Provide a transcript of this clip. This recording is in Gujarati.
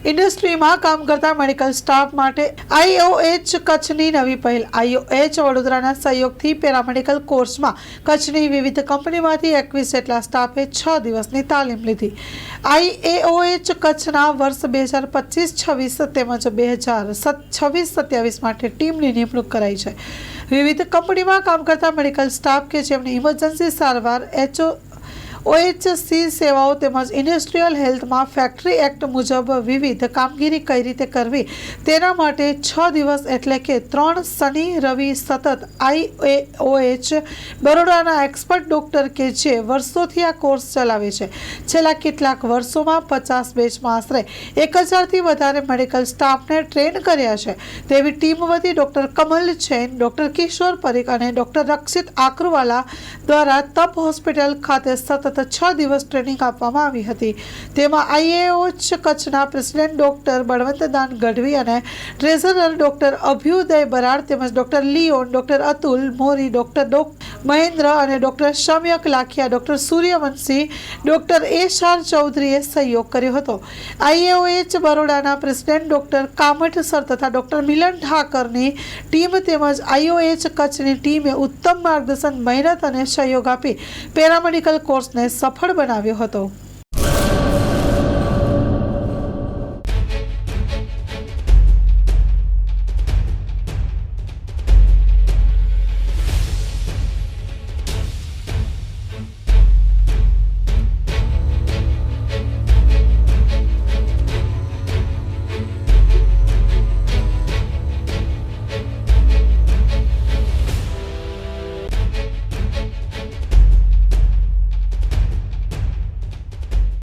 ઇન્ડસ્ટ્રીમાં કામ કરતા મેડિકલ સ્ટાફ માટે આઈઓએચ કચ્છની નવી પહેલ। આઈઓએચ વડોદરાના સહયોગથી પેરામેડિકલ કોર્સમાં કચ્છની વિવિધ કંપનીમાંથી 21 જેટલા સ્ટાફે 6 દિવસની તાલીમ લીધી। આઈઓએચ કચ્છના વર્ષ 2025-26 તેમજ 2026-27 માટે ટીમની નિમણૂક કરાઈ છે। વિવિધ કંપનીમાં કામ કરતા મેડિકલ સ્ટાફ કે જેમને ઇમરજન્સી સારવાર ઓએચસી સેવાઓ તેમજ ઇન્ડસ્ટ્રીયલ હેલ્થમાં ફેક્ટરી એક્ટ મુજબ વિવિધ કામગીરી કઈ રીતે કરવી તેના માટે 6 દિવસ એટલે કે 3 શનિ રવિ સતત આઈઓએચ બરોડાના એક્સપર્ટ ડોક્ટર કે જે વર્ષોથી આ કોર્સ ચલાવે છે। છેલ્લા કેટલાક વર્ષોમાં 50 બેચમાં આશરે 1000થી વધારે મેડિકલ સ્ટાફને ટ્રેન કર્યા છે તેવી ટીમ વતી ડોક્ટર કમલ જૈન, ડોક્ટર કિશોર પરીખ અને ડોક્ટર રક્ષિત આકરવાલા દ્વારા તપ હોસ્પિટલ ખાતે સતત 6 દિવસ ટ્રેનિંગ આપવામાં આવી હતી। તેમાં આઈઓએચ કચ્છના પ્રેસિડેન્ટ ડોક્ટર બળવંતદાન ગઢવી અને ટ્રેઝરર ડોક્ટર અભ્યુદય બરાડ તેમજ ડોક્ટર લિયોન, ડોક્ટર અતુલ મોરી, ડોક્ટર મહેન્દ્ર અને ડોક્ટર સમ્યક લાખિયા, ડોક્ટર સૂર્યવંશી, ડોક્ટર એશ.આર. ચૌધરીએ સહયોગ કર્યો હતો। આઈઓએચ બરોડાના પ્રેસિડેન્ટ ડોક્ટર કામઠ સર તથા ડોક્ટર મિલન ઠાકરની ટીમ તેમજ આઈઓએચ કચ્છની ટીમે ઉત્તમ માર્ગદર્શન, મહેનત અને સહયોગ આપી પેરામેડિકલ કોર્સને સફળ બનાવ્યો હતો।